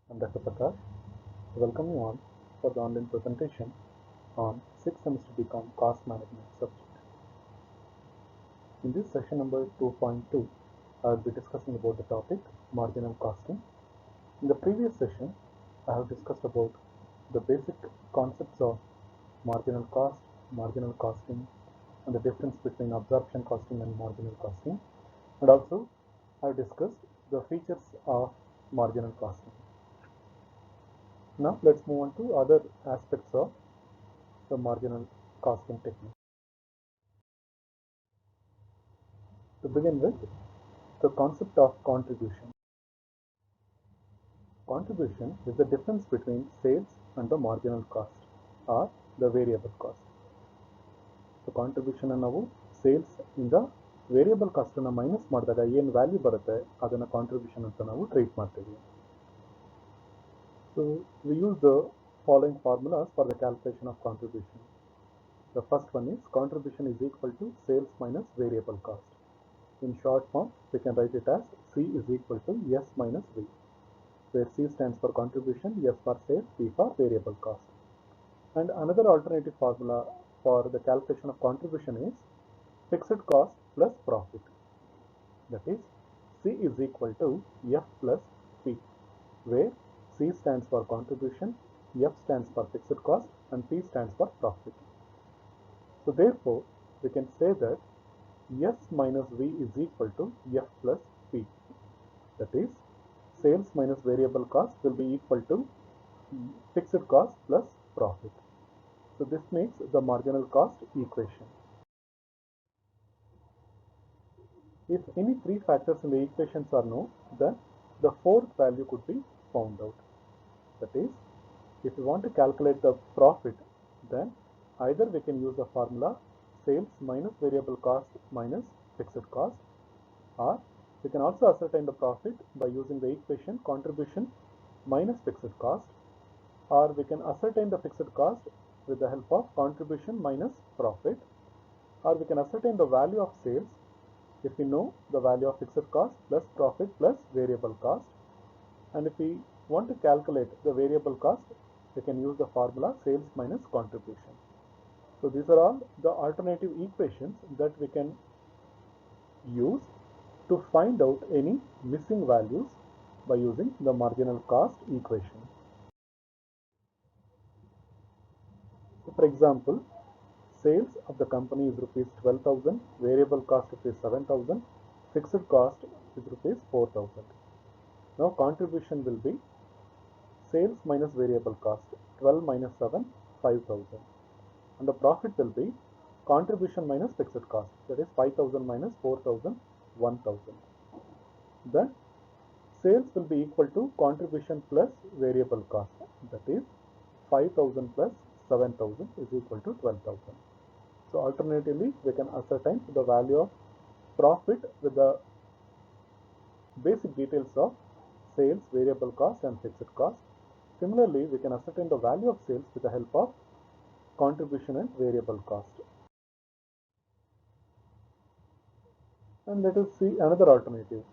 I'm Dr. Prakash. Welcome you all for the online presentation on 6th semester BCom Cost Management subject. In this session number 2.2, I will be discussing about the topic marginal costing. In the previous session, I have discussed about the basic concepts of marginal cost, marginal costing, and the difference between absorption costing and marginal costing. And also, I have discussed the features of marginal costing. Now let's move on to other aspects of the marginal costing technique. To begin with, the concept of contribution. Contribution is the difference between sales and the marginal cost or the variable cost. So contribution ನಾವು sales ಇಂದ variable cost ಅನ್ನು minus ಮಾಡಿದಾಗ ಏನು value ಬರುತ್ತೆ ಅದನ್ನು contribution ಅಂತ ನಾವು treat ಮಾಡ್ತೀವಿ. So we use the following formulas for the calculation of contribution. The first one is contribution is equal to sales minus variable cost. In short form, we can write it as C is equal to S minus V, where C stands for contribution, S for sales, V for variable cost. And another alternative formula for the calculation of contribution is fixed cost plus profit. That is, C is equal to F plus P, where C stands for contribution, F stands for fixed cost, and P stands for profit. So therefore, we can say that S minus V is equal to F plus P. That is, sales minus variable cost will be equal to fixed cost plus profit. So this makes the marginal cost equation. If any three factors in the equations are known, then the fourth value could be found out. That is, if we want to calculate the profit, then either we can use the formula sales minus variable cost minus fixed cost, or we can also ascertain the profit by using the equation contribution minus fixed cost, or we can ascertain the fixed cost with the help of contribution minus profit, or we can ascertain the value of sales if we know the value of fixed cost plus profit plus variable cost, and if we want to calculate the variable cost, we can use the formula sales minus contribution. So these are all the alternative equations that we can use to find out any missing values by using the marginal cost equation. So for example, sales of the company is rupees 12,000, variable cost rupees 7,000, fixed cost is rupees 4,000. Now contribution will be sales minus variable cost, 12 minus 7, 5,000. And the profit will be contribution minus fixed cost, that is 5,000 minus 4,000, 1,000. Then sales will be equal to contribution plus variable cost, that is 5,000 plus 7,000 is equal to 12,000. So alternatively, we can ascertain the value of profit with the basic details of sales, variable cost and fixed cost. Similarly, we can ascertain the value of sales with the help of contribution and variable cost. And let us see another alternative.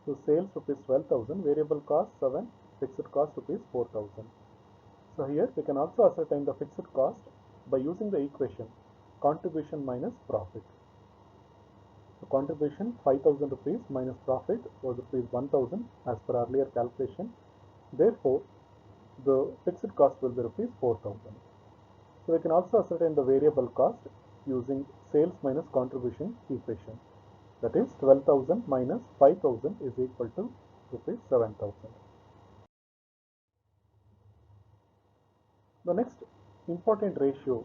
So sales rupees 12,000, variable cost 7, fixed cost rupees 4,000. So here we can also ascertain the fixed cost by using the equation contribution minus profit. So contribution 5,000 rupees minus profit was rupees 1,000 as per earlier calculation. Therefore, the fixed cost will be rupees 4,000. So we can also ascertain the variable cost using sales minus contribution equation. That is 12,000 minus 5,000 is equal to rupees 7,000. The next important ratio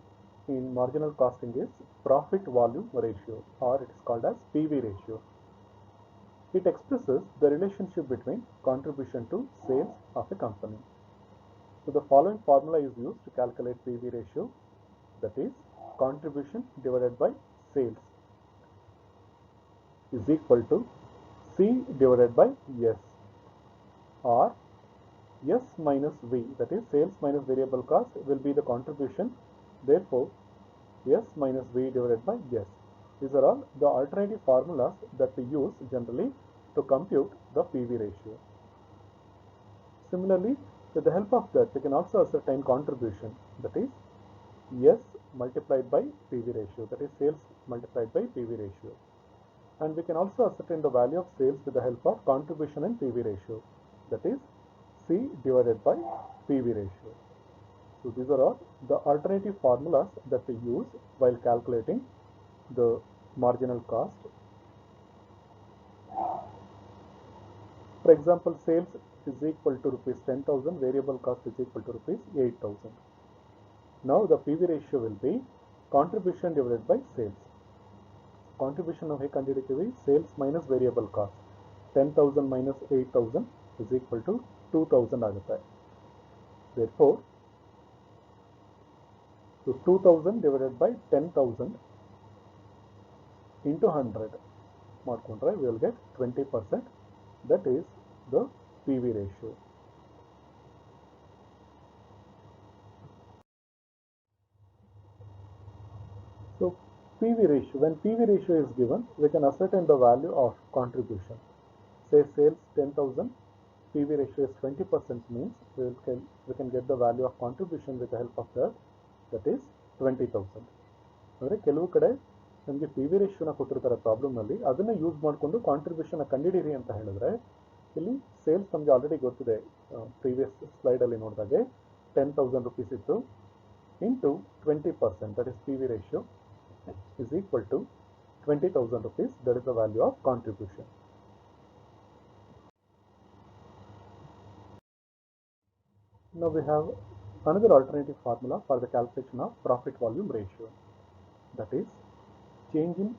in marginal costing is profit volume ratio, or it is called as PV ratio. It expresses the relationship between contribution to sales of a company. So the following formula is used to calculate PV ratio, that is contribution divided by sales is equal to C divided by S, or S minus V, that is sales minus variable cost will be the contribution, therefore S minus V divided by S. These are all the alternative formulas that we use generally to compute the PV ratio. Similarly, with the help of that, we can also ascertain contribution, that is S multiplied by PV ratio, that is sales multiplied by PV ratio. And we can also ascertain the value of sales with the help of contribution and PV ratio, that is C divided by PV ratio. So these are all the alternative formulas that we use while calculating the marginal cost. For example, sales is equal to rupees 10,000, variable cost is equal to rupees 8,000. Now the PV ratio will be contribution divided by sales. Contribution ನಾವು ಹೇಗೆ ಕಂಡುಹಿಡಿತೀವಿ? Sales minus variable cost. 10,000 minus 8,000 is equal to 2,000 ಆಗುತ್ತೆ. Therefore, so 2,000 divided by 10,000 into 100 ಮಾಡ್ಕೊಂಡ್ರೆ we will get 20%. That is the PV ratio. So PV ratio, when PV ratio is given, we can ascertain the value of contribution. Say sales 10,000, PV ratio is 20% means we can get the value of contribution with the help of that is 20,000. ಅಂದರೆ ಕೆಲವು ಕಡೆ ನಮಗೆ PV ರೇಷಿಯೋನ ಕೊಟ್ಟಿರ್ತಾರೆ ಪ್ರಾಬ್ಲಮ್ನಲ್ಲಿ, ಅದನ್ನು use ಮಾಡಿಕೊಂಡು contribution ಕಂಡುಹಿಡಿಯಿರಿ ಅಂತ ಹೇಳಿದ್ರೆ, ಇಲ್ಲಿ ಸೇಲ್ಸ್ ನಮಗೆ ಆಲ್ರೆಡಿ ಗೊತ್ತಿದೆ, ಪ್ರೀವಿಯಸ್ ಸ್ಲೈಡಲ್ಲಿ ನೋಡಿದಾಗೆ 10,000 rupees ಇತ್ತು into 20%, that is PV ratio is equal to 20,000 rupees, that is the value of contribution. Now we have another alternative formula for the calculation of profit volume ratio, that is change in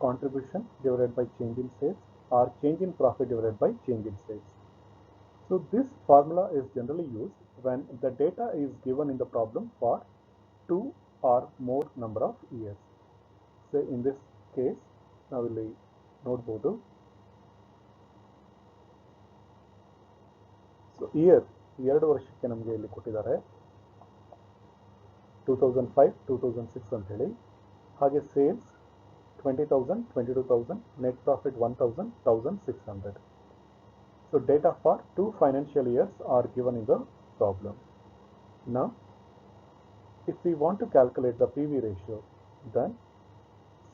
contribution divided by change in sales, or change in profit divided by change in sales. So this formula is generally used when the data is given in the problem for 2 or more number of years. Say in this case, ನಾವಿಲ್ಲಿ ನೋಡ್ಬೋದು, so here 2 ವರ್ಷಕ್ಕೆ ನಮಗೆ ಇಲ್ಲಿ ಕೊಟ್ಟಿದ್ದಾರೆ 2005, 2006 ಅಂತ ಹೇಳಿ. ಹಾಗೆ sales 20,000, 22,000, net profit 1,000, 1,600. So data for 2 financial years are given in the problem. Now, if we want to calculate the PV ratio, then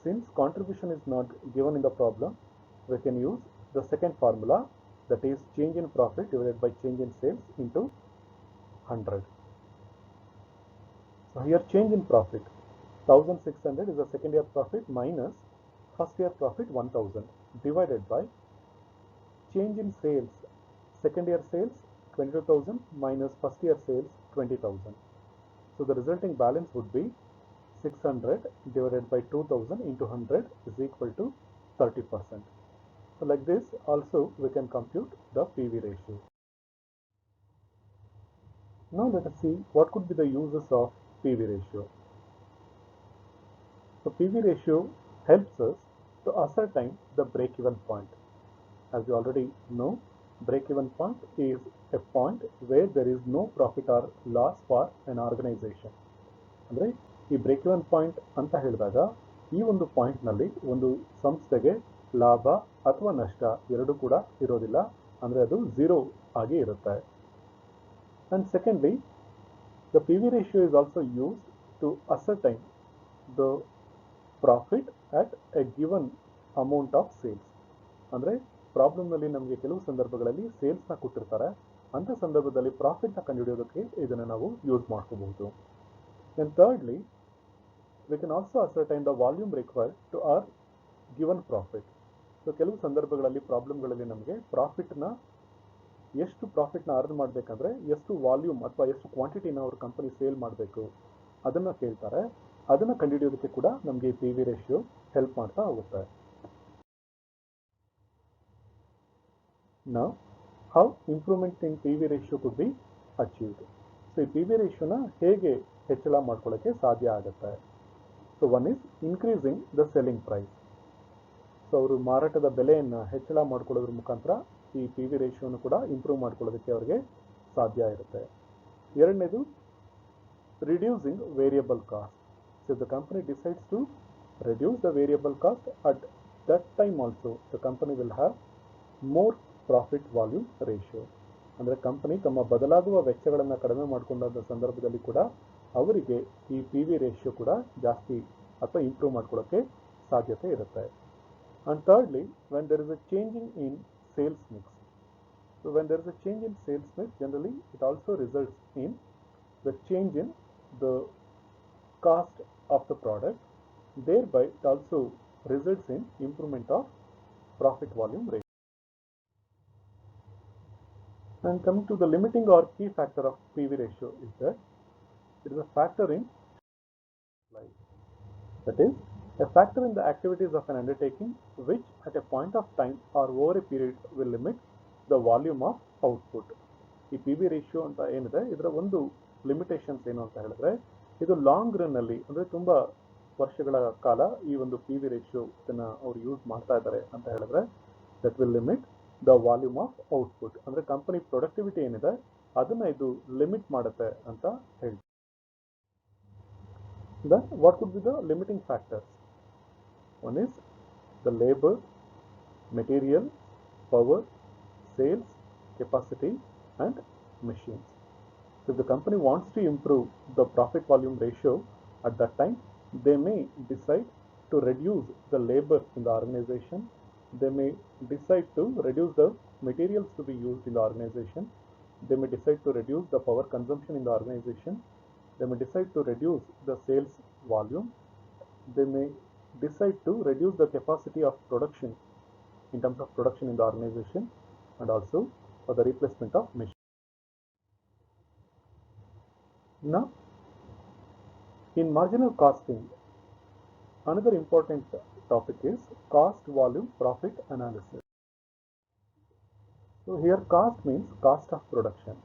since contribution is not given in the problem, we can use the second formula, that is change in profit divided by change in sales into 100. So here change in profit 1,600 is the second year profit minus first year profit 1,000 divided by change in sales, second year sales 22,000 minus first year sales 20,000. So the resulting balance would be 600 divided by 2,000 into 100 is equal to 30%. So like this also we can compute the PV ratio. Now let us see what could be the uses of PV ratio. So PV ratio helps us to ascertain the break-even point. As you already know, break-even point is a point where there is no profit or loss for an organization. ಅಂದರೆ ಈ break even point ಅಂತ ಹೇಳಿದಾಗ ಈ ಒಂದು ಪಾಯಿಂಟ್ನಲ್ಲಿ ಒಂದು ಸಂಸ್ಥೆಗೆ ಲಾಭ ಅಥವಾ ನಷ್ಟ ಎರಡೂ ಕೂಡ ಇರೋದಿಲ್ಲ, ಅಂದರೆ ಅದು ಝೀರೋ ಆಗಿ ಇರುತ್ತೆ. And secondly, the PV ratio is also used to ascertain the profit at a given amount of sales. ಅಂದರೆ ಪ್ರಾಬ್ಲಮ್ನಲ್ಲಿ ನಮಗೆ ಕೆಲವು ಸಂದರ್ಭಗಳಲ್ಲಿ ಸೇಲ್ಸ್ನ ಕೊಟ್ಟಿರ್ತಾರೆ, ಅಂಥ ಸಂದರ್ಭದಲ್ಲಿ ಪ್ರಾಫಿಟ್ನ ಕಂಡುಹಿಡಿಯೋದಕ್ಕೆ ಇದನ್ನು ನಾವು ಯೂಸ್ ಮಾಡ್ಕೋಬಹುದು. And thirdly, we can also ascertain the volume required to earn given profit. So ಕೆಲವು ಸಂದರ್ಭಗಳಲ್ಲಿ ಪ್ರಾಬ್ಲಮ್ಗಳಲ್ಲಿ ನಮಗೆ ಎಷ್ಟು ಪ್ರಾಫಿಟ್ನ ಅರ್ನ್ ಮಾಡಬೇಕಂದ್ರೆ ಎಷ್ಟು ವಾಲ್ಯೂಮ್ ಅಥವಾ ಎಷ್ಟು ಕ್ವಾಂಟಿಟಿನ ಅವ್ರ ಕಂಪನಿ ಸೇಲ್ ಮಾಡಬೇಕು ಅದನ್ನು ಕೇಳ್ತಾರೆ. ಅದನ್ನು ಕಂಡುಹಿಡಿಯೋದಕ್ಕೆ ಕೂಡ ನಮಗೆ PV ratio ಹೆಲ್ಪ್ ಮಾಡ್ತಾ ಹೋಗುತ್ತೆ. Now, how improvement in PV ratio could be achieved? So ಈ PV ratioನ ಹೇಗೆ ಹೆಚ್ಚಳ ಮಾಡ್ಕೊಳ್ಳೋಕ್ಕೆ ಸಾಧ್ಯ ಆಗುತ್ತೆ? So one is increasing the selling price. So ಅವರು ಮಾರಾಟದ ಬೆಲೆಯನ್ನು ಹೆಚ್ಚಳ ಮಾಡ್ಕೊಳ್ಳೋದ್ರ ಮುಖಾಂತರ ಈ PV ratioನು ಕೂಡ ಇಂಪ್ರೂವ್ ಮಾಡ್ಕೊಳ್ಳೋದಕ್ಕೆ ಅವರಿಗೆ ಸಾಧ್ಯ ಇರುತ್ತೆ. ಎರಡನೇದು reducing variable cost. So the company decides to reduce the variable cost, at that time also the company will have more profit volume ratio. ಅಂದರೆ ಕಂಪನಿ ತಮ್ಮ ಬದಲಾಗುವ ವೆಚ್ಚಗಳನ್ನು ಕಡಿಮೆ ಮಾಡಿಕೊಂಡಂಥ ಸಂದರ್ಭದಲ್ಲಿ ಕೂಡ ಅವರಿಗೆ ಈ ಪಿ ವಿ ರೇಷಿಯೋ ಕೂಡ ಜಾಸ್ತಿ ಅಥವಾ ಇಂಪ್ರೂವ್ ಮಾಡ್ಕೊಳ್ಳೋಕ್ಕೆ ಸಾಧ್ಯತೆ ಇರುತ್ತೆ. And thirdly, when there is a changing in sales mix. So when there is a change in sales mix, generally it also results in the change in the cost of the product. Thereby it also results in improvement of profit volume ratio. And coming to the limiting or key factor of PV ratio is that it is a factor in life. That is a factor in the activities of an undertaking which at a point of time or over a period will limit the volume of output. ಈ P V ratio ಅಂತ ಏನಿದೆ ಇದರ ಒಂದು limitations ಏನು ಅಂತ ಹೇಳಿದ್ರೆ ಇದು long run ಅಲ್ಲಿ ಅಂದರೆ ತುಂಬ ವರ್ಷಗಳ ಕಾಲ ಈ ಒಂದು ಪಿ ವಿ ರೇಷಿಯೋ ಇದನ್ನು ಅವ್ರು ಯೂಸ್ ಮಾಡ್ತಾ ಇದ್ದಾರೆ ಅಂತ ಹೇಳಿದ್ರೆ that will limit the volume of output ಅಂದರೆ ಕಂಪನಿ ಪ್ರೊಡಕ್ಟಿವಿಟಿ ಏನಿದೆ ಅದನ್ನು ಇದು ಲಿಮಿಟ್ ಮಾಡುತ್ತೆ ಅಂತ ಹೇಳಿ. Then what could be the limiting factors? One is the labor, material, power, sales, capacity and machines. So if the company wants to improve the profit volume ratio, at that time they may decide to reduce the labor in the organization. They may decide to reduce the materials to be used in the organization. They may decide to reduce the power consumption in the organization. They may decide to reduce the sales volume. They may decide to reduce the capacity of production in terms of production in the organization and also for the replacement of machines. Now, in marginal costing, another important topic is cost volume profit analysis. So here cost means cost of production.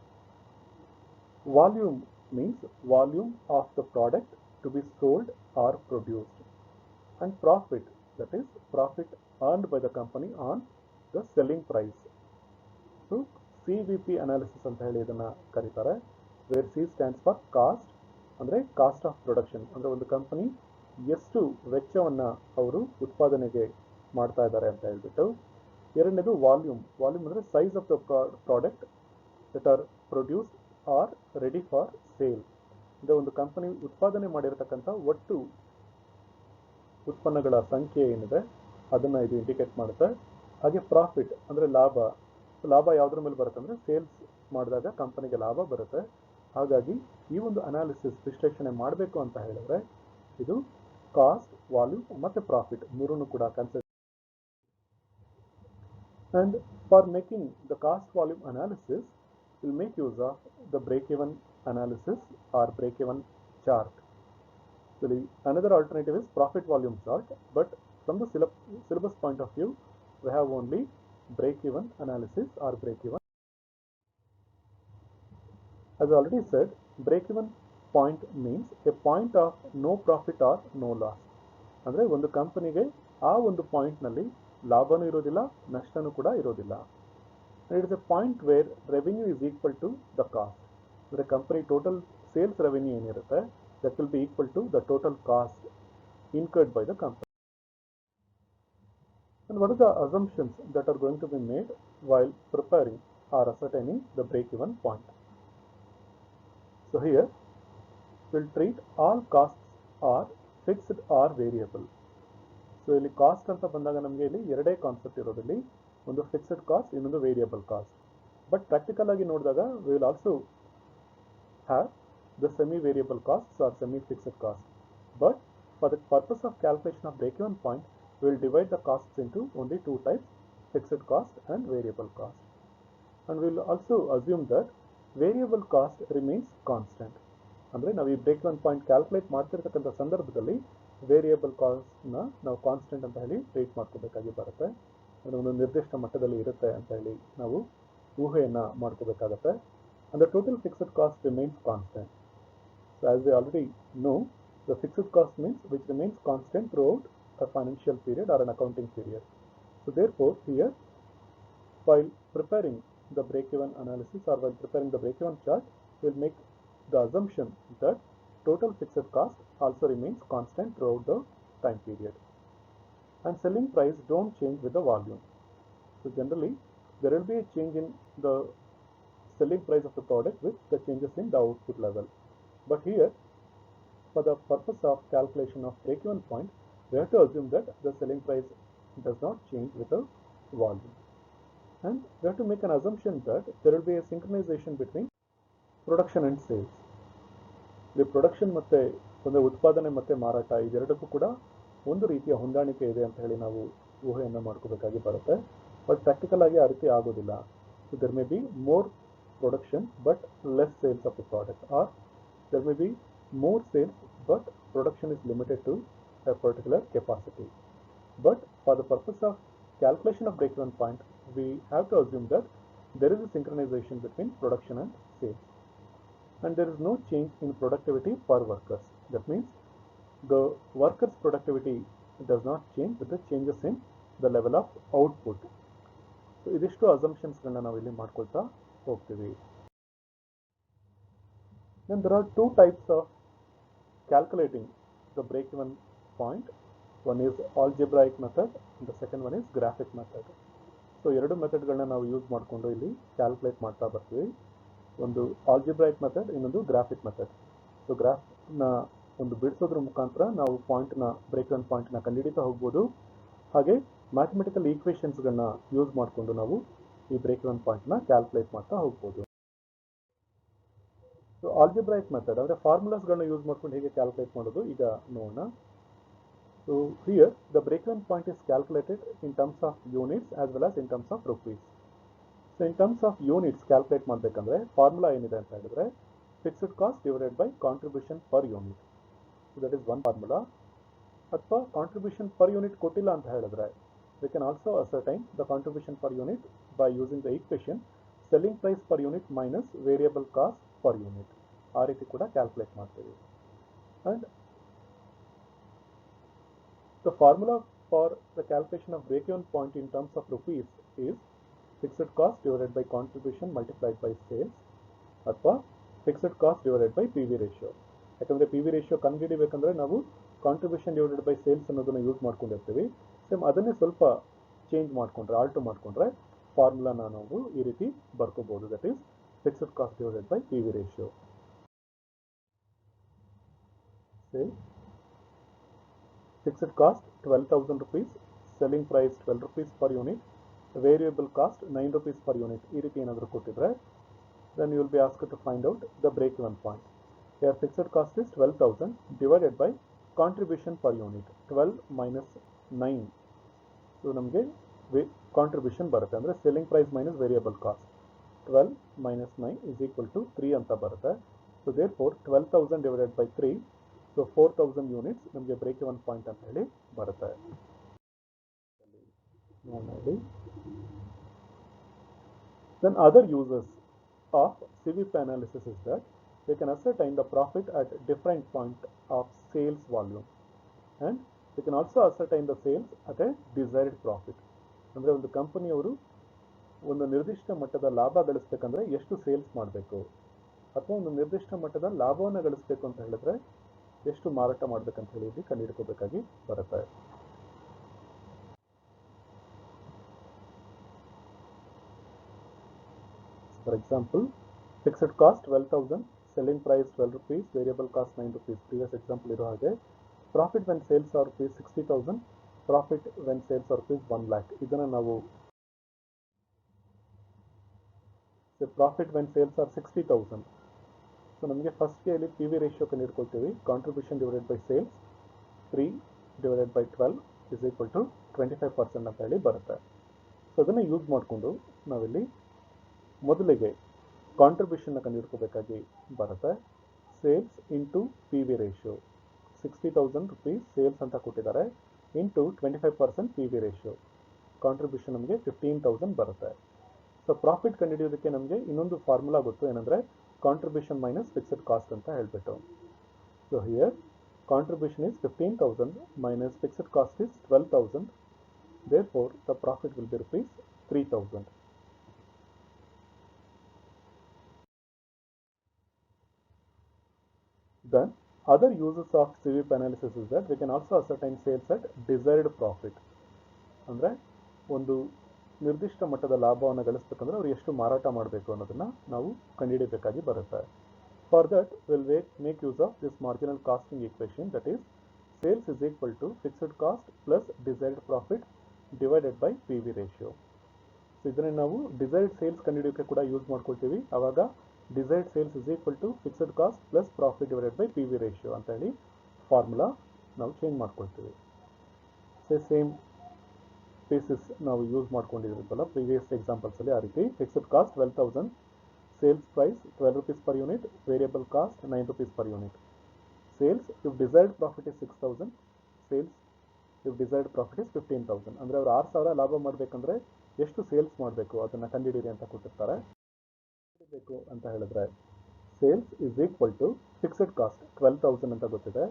Volume means volume of the product to be sold or produced, and profit, that is profit earned by the company on the selling price. So CVP analysis ಅಂತ ಹೇಳಿ ಇದನ್ನ ಕರೀತಾರೆ, where C stands for cost ಅಂದರೆ cost of production ಅಂದರೆ ಒಂದು company ಎಷ್ಟು ವೆಚ್ಚವನ್ನು ಅವರು ಉತ್ಪಾದನೆಗೆ ಮಾಡ್ತಾ ಇದ್ದಾರೆ ಅಂತ ಹೇಳ್ಬಿಟ್ಟು. ಎರಡನೇದು ವಾಲ್ಯೂಮ್ ಅಂದರೆ size of the product that are produced are ready for sale. ಅಂದರೆ ಒಂದು ಕಂಪನಿ ಉತ್ಪಾದನೆ ಮಾಡಿರತಕ್ಕಂಥ ಒಟ್ಟು ಉತ್ಪನ್ನಗಳ ಸಂಖ್ಯೆ ಏನಿದೆ ಅದನ್ನು ಇದು ಇಂಡಿಕೇಟ್ ಮಾಡುತ್ತೆ. ಹಾಗೆ ಪ್ರಾಫಿಟ್ ಅಂದರೆ ಲಾಭ ಯಾವುದ್ರ ಮೇಲೆ ಬರುತ್ತೆ ಅಂದರೆ ಸೇಲ್ಸ್ ಮಾಡಿದಾಗ ಕಂಪನಿಗೆ ಲಾಭ ಬರುತ್ತೆ. ಹಾಗಾಗಿ ಈ ಒಂದು ಅನಾಲಿಸಿಸ್ ವಿಶ್ಲೇಷಣೆ ಮಾಡಬೇಕು ಅಂತ ಹೇಳಿದ್ರೆ ಇದು ಕಾಸ್ಟ್, ವಾಲ್ಯೂಮ್ ಮತ್ತು ಪ್ರಾಫಿಟ್ ಮೂರನ್ನು ಕೂಡ consider. And for making the cost volume analysis, we'll make use of the break-even analysis or break-even chart. So another alternative is profit volume chart, but from the syllabus point of view, we have only break-even analysis or break-even. As I already said, break-even point means a point of no profit or no loss. ಅಂದರೆ ಒಂದು ಕಂಪನಿಗೆ ಆ ಒಂದು ಪಾಯಿಂಟ್ನಲ್ಲಿ ಲಾಭನೂ ಇರೋದಿಲ್ಲ, ನಷ್ಟನೂ ಕೂಡ ಇರೋದಿಲ್ಲ. It is a point where revenue is equal to the cost. ಅಂದರೆ ಕಂಪನಿ ಟೋಟಲ್ ಸೇಲ್ಸ್ ರೆವೆನ್ಯೂ ಏನಿರುತ್ತೆ that will be equal to the total cost incurred by the company. And what are the assumptions that are going to be made while preparing or ascertaining the break-even point? So here we'll treat all costs are fixed or variable. So ಇಲ್ಲಿ cost ಅಂತ ಬಂದಾಗ ನಮಗೆ ಇಲ್ಲಿ ಎರಡೇ concept ಇರೋದಿಲ್ಲ, ಒಂದು fixed cost, ಇನ್ನೊಂದು variable cost. But practical ಆಗಿ ನೋಡಿದಾಗ we will also have the semi variable cost or semi fixed cost. But for the purpose of calculation of break even point we will divide the costs into only two types, fixed cost and variable cost. And we will also assume that variable cost remains constant. ಅಂದರೆ ನಾವು ಈ break even point calculate ಮಾಡ್ತಿರ್ತಕ್ಕಂಥ ಸಂದರ್ಭದಲ್ಲಿ variable ಕಾಸ್ಟ್ನ ನಾವು constant ಅಂತ ಹೇಳಿ treat ಮಾಡ್ಕೋಬೇಕಾಗಿ ಬರುತ್ತೆ. ಅಂದರೆ ಒಂದು ನಿರ್ದಿಷ್ಟ ಮಟ್ಟದಲ್ಲಿ ಇರುತ್ತೆ ಅಂತ ಹೇಳಿ ನಾವು ಊಹೆಯನ್ನು ಮಾಡ್ಕೋಬೇಕಾಗತ್ತೆ. and the total fixed cost remains constant. So as we already know, the fixed cost means which remains constant throughout a financial period or an accounting period. So therefore here, while preparing the break-even analysis or while preparing the break-even chart, we will make the assumption that total fixed cost also remains constant throughout the time period. And selling price don't change with the volume. So generally, there will be a change in the selling price of the product with the changes in the output level. But here, for the purpose of calculation of break-even point, we have to assume that the selling price does not change with the volume. And we have to make an assumption that there will be a synchronization between production and sales. The production ಮತ್ತೆ ಒಂದು ಉತ್ಪಾದನೆ ಮತ್ತು ಮಾರಾಟ ಇದೆರಡಕ್ಕೂ ಕೂಡ ಒಂದು ರೀತಿಯ ಹೊಂದಾಣಿಕೆ ಇದೆ ಅಂತ ಹೇಳಿ ನಾವು ಊಹೆಯನ್ನು ಮಾಡ್ಕೋಬೇಕಾಗಿ ಬರುತ್ತೆ. ಬಟ್ ಪ್ರಾಕ್ಟಿಕಲ್ ಆಗಿ ಆ ರೀತಿ ಆಗೋದಿಲ್ಲ. So there may be more production but less sales of the product, or there may be more sales but production is limited to a particular capacity. But for the purpose of calculation of break-even point, we have to assume that there is a synchronization between production and sales, and there is no change in productivity per workers. That means the workers' productivity does not change with the changes in the level of output. So ಇದಿಷ್ಟು assumptions ಗಳನ್ನ ನಾವು ಇಲ್ಲಿ ಮಾಡ್ಕೊಳ್ತಾ ಹೋಗ್ತೀವಿ. Then there are two types of calculating the break-even point. One is algebraic method and the second one is graphic method. So ಎರಡು ಮೆಥಡ್ಗಳನ್ನ ನಾವು use ಮಾಡಿಕೊಂಡು ಇಲ್ಲಿ ಕ್ಯಾಲ್ಕುಲೇಟ್ ಮಾಡ್ತಾ ಬರ್ತೀವಿ. ಒಂದು ಆಲ್ಜಿಬ್ರೈಕ್ ಮೆಥಡ್, ಇನ್ನೊಂದು ಗ್ರಾಫಿಕ್ ಮೆಥಡ್. ಸೊ ಗ್ರಾಫ್ನ ಒಂದು ಬಿಡಿಸೋದ್ರ ಮುಖಾಂತರ ನಾವು ಪಾಯಿಂಟ್ನ ಬ್ರೇಕ್-ಇವನ್ ಪಾಯಿಂಟ್ನ ಕಂಡುಹಿಡಿತಾ ಹೋಗ್ಬೋದು. ಹಾಗೆ ಮ್ಯಾಥಮೆಟಿಕಲ್ ಈಕ್ವೇಷನ್ಸ್ಗಳನ್ನ ಯೂಸ್ ಮಾಡಿಕೊಂಡು ನಾವು ಈ ಬ್ರೇಕ್-ಇವನ್ ಪಾಯಿಂಟ್ನ ಕ್ಯಾಲ್ಕುಲೇಟ್ ಮಾಡ್ತಾ ಹೋಗ್ಬೋದು. ಸೊ ಆಲ್ಜಿಬ್ರೈಕ್ ಮೆಥಡ್ ಅಂದರೆ ಫಾರ್ಮುಲಾಸ್ಗಳನ್ನ ಯೂಸ್ ಮಾಡ್ಕೊಂಡು ಹೇಗೆ ಕ್ಯಾಲ್ಕುಲೇಟ್ ಮಾಡೋದು ಈಗ ನೋಡೋಣ. So here the break even point is calculated in terms of units as well as in terms of rupees. So in terms of units calculate ಮಾಡಬೇಕಂದ್ರೆ ಫಾರ್ಮುಲಾ ಏನಿದೆ ಅಂತ ಹೇಳಿದ್ರೆ fixed cost divided by contribution per unit. So that is one formula. ಅಥವಾ contribution per unit ಕೊಟ್ಟಿಲ್ಲ ಅಂತ ಹೇಳಿದ್ರೆ we can also ascertain the contribution per unit by using the equation selling price per unit minus variable cost per unit. ಆ ರೀತಿ ಕೂಡ calculate ಮಾಡ್ತೀವಿ. And the formula for the calculation of break-even point in terms of rupees is fixed cost divided by contribution multiplied by sales ಅಥವಾ fixed cost divided by PV ratio. ಯಾಕಂದರೆ PV ratio ಕಂಡುಹಿಡಿಬೇಕಂದ್ರೆ ನಾವು contribution divided by sales ಅನ್ನೋದನ್ನು use ಮಾಡ್ಕೊಂಡಿರ್ತೀವಿ. Same ಅದನ್ನೇ ಸ್ವಲ್ಪ change ಮಾಡಿಕೊಂಡ್ರೆ, ಆಲ್ಟು ಮಾಡಿಕೊಂಡ್ರೆ ಫಾರ್ಮುಲಾನ ನಾವು ಈ ರೀತಿ ಬರ್ಕೋಬಹುದು. That is fixed cost divided by PV ratio. Say fixed cost 12,000 rupees, selling price 12 rupees per unit, variable cost 9 rupees per unit. ಈ ರೀತಿ ಏನಾದರೂ ಕೊಟ್ಟಿದ್ರೆ then you will be asked to find out the break-even point. Here fixed cost is 12,000 divided by contribution per unit 12 minus 9. So ನಮಗೆ contribution ಬರುತ್ತೆ ಅಂದರೆ selling price minus variable cost 12 minus 9 is equal to 3 ಅಂತ ಬರುತ್ತೆ. So therefore 12,000 divided by 3, so 4,000 units ನಮಗೆ break even point ಅಂತ ಹೇಳಿ ಬರುತ್ತೆ. Then other uses of CVP analysis is that we can ascertain the profit at different point of sales volume, and we can also ascertain the sales at a desired profit. ಅಂದರೆ ಒಂದು ಕಂಪನಿಯವರು ಒಂದು ನಿರ್ದಿಷ್ಟ ಮಟ್ಟದ ಲಾಭ ಗಳಿಸಬೇಕಂದ್ರೆ ಎಷ್ಟು ಸೇಲ್ಸ್ ಮಾಡಬೇಕು, ಅಥವಾ ಒಂದು ನಿರ್ದಿಷ್ಟ ಮಟ್ಟದ ಲಾಭವನ್ನು ಗಳಿಸಬೇಕು ಅಂತ ಹೇಳಿದ್ರೆ ಎಷ್ಟು ಮಾರಾಟ ಮಾಡಬೇಕಂತ ಹೇಳಿ ಇಲ್ಲಿ ಕಂಡುಹಿಡ್ಕೋಬೇಕಾಗಿ ಬರುತ್ತೆ. For example, fixed cost 12,000, selling price 12 rupees, variable cost 9 rupees. Previous example ಇರೋ ಹಾಗೆ profit when sales are rupees 60,000, profit when sales are rupees 1 lakh. ಇದನ್ನು ನಾವು profit when sales are 60,000. So ನಮಗೆ ಫಸ್ಟ್ಗೆ ಇಲ್ಲಿ PV ರೇಷಿಯೋ ಕಂಡುಹಿಡ್ಕೊಳ್ತೀವಿ. Contribution divided by sales 3 divided by 12 is equal to 25% ಅಂತ ಹೇಳಿ ಬರುತ್ತೆ. ಸೊ ಅದನ್ನು ಯೂಸ್ ಮಾಡಿಕೊಂಡು ನಾವಿಲ್ಲಿ ಮೊದಲಿಗೆ ಕಾಂಟ್ರಿಬ್ಯೂಷನ್ನ ಕಂಡುಹಿಡ್ಕೋಬೇಕಾಗಿ ಬರುತ್ತೆ. Sales into PV ratio 60,000 rupees sales ಅಂತ ಕೊಟ್ಟಿದ್ದಾರೆ, ಇಂಟು 25% PV ರೇಷಿಯೋ, ಕಾಂಟ್ರಿಬ್ಯೂಷನ್ ನಮಗೆ 15,000 ಬರುತ್ತೆ. ಸೊ ಪ್ರಾಫಿಟ್ ಕಂಡುಹಿಡಿಯೋದಕ್ಕೆ ನಮಗೆ ಇನ್ನೊಂದು ಫಾರ್ಮುಲಾ ಗೊತ್ತು, ಏನಂದರೆ ಕಾಂಟ್ರಿಬ್ಯೂಷನ್ ಮೈನಸ್ ಫಿಕ್ಸ್ಡ್ ಕಾಸ್ಟ್ ಅಂತ ಹೇಳ್ಬಿಟ್ಟು. So here contribution is 15,000 minus fixed cost is 12,000. Therefore, the profit will be rupees 3,000. Then, other uses of CVP analysis is that we can also ascertain sales at desired profit. ಅಂದರೆ ಒಂದು ನಿರ್ದಿಷ್ಟ ಮಟ್ಟದ ಲಾಭವನ್ನು ಗಳಿಸಬೇಕಂದ್ರೆ ಅವರು ಎಷ್ಟು ಮಾರಾಟ ಮಾಡಬೇಕು ಅನ್ನೋದನ್ನು ನಾವು ಕಂಡುಹಿಡಿಯಬೇಕಾಗಿ ಬರುತ್ತೆ. For that will make use of this marginal costing equation, that is sales is equal to fixed cost plus desired profit divided by P V ratio. So ಇದನ್ನು ನಾವು ಡಿಸೈರ್ಡ್ ಸೇಲ್ಸ್ ಕಂಡುಹಿಡಿಯೋಕ್ಕೆ ಕೂಡ ಯೂಸ್ ಮಾಡ್ಕೊಳ್ತೀವಿ. ಆವಾಗ desired sales is equal to fixed cost plus profit divided by P V ratio ಅಂತ ಹೇಳಿ formula ನಾವು change ಮಾಡ್ಕೊಳ್ತೀವಿ. ಸೇಮ್ ಪೀಸಸ್ ನಾವು ಯೂಸ್ ಮಾಡ್ಕೊಂಡಿದ್ದೀವಲ್ಲ ಪ್ರೀವಿಯಸ್ ಎಕ್ಸಾಂಪಲ್ಸಲ್ಲಿ, ಆ ರೀತಿ fixed cost 12,000, sales price 12 rupees per unit, variable cost 9 rupees per unit. Sales if desired profit is 6,000, sales if desired profit is 15,000. ಅಂದರೆ ಅವರು 6,000 ಲಾಭ ಮಾಡಬೇಕಂದ್ರೆ ಎಷ್ಟು ಸೇಲ್ಸ್ ಮಾಡಬೇಕು ಅದನ್ನು ಕಂಡುಹಿಡಿಯಿರಿ ಅಂತ ಕೊಟ್ಟಿರ್ತಾರೆ. ಬೇಕು ಅಂತ ಹೇಳಿದ್ರೆ sales is equal to fixed cost 12,000 ಅಂತ ಗೊತ್ತಿದೆ,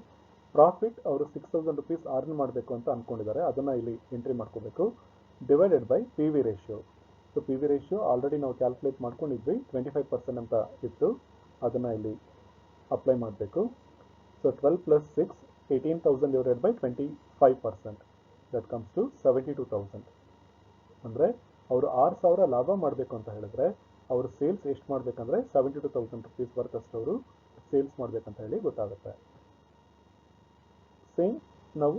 ಪ್ರಾಫಿಟ್ ಅವರು 6,000 rupees ಅರ್ನ್ ಮಾಡಬೇಕು ಅಂತ ಅಂದ್ಕೊಂಡಿದ್ದಾರೆ, ಅದನ್ನು ಇಲ್ಲಿ ಎಂಟ್ರಿ ಮಾಡ್ಕೋಬೇಕು, divided by P V ratio. So P V ratio already ನಾವು ಕ್ಯಾಲ್ಕುಲೇಟ್ ಮಾಡ್ಕೊಂಡಿದ್ವಿ, 25% ಅಂತ ಇತ್ತು, ಅದನ್ನು ಇಲ್ಲಿ ಅಪ್ಲೈ ಮಾಡಬೇಕು. So 12 + 6, 18,000 divided by 25%, that comes to 72,000. ಅಂದರೆ ಅವರು 6,000 ಲಾಭ ಮಾಡಬೇಕು ಅಂತ ಹೇಳಿದ್ರೆ ಅವರು ಸೇಲ್ಸ್ ಎಷ್ಟು ಮಾಡಬೇಕಂದ್ರೆ 72,000 rupees ಬರ್ತಷ್ಟು ಅವರು ಸೇಲ್ಸ್ ಮಾಡಬೇಕಂತ ಹೇಳಿ ಗೊತ್ತಾಗುತ್ತೆ. ಸೇಮ್ ನಾವು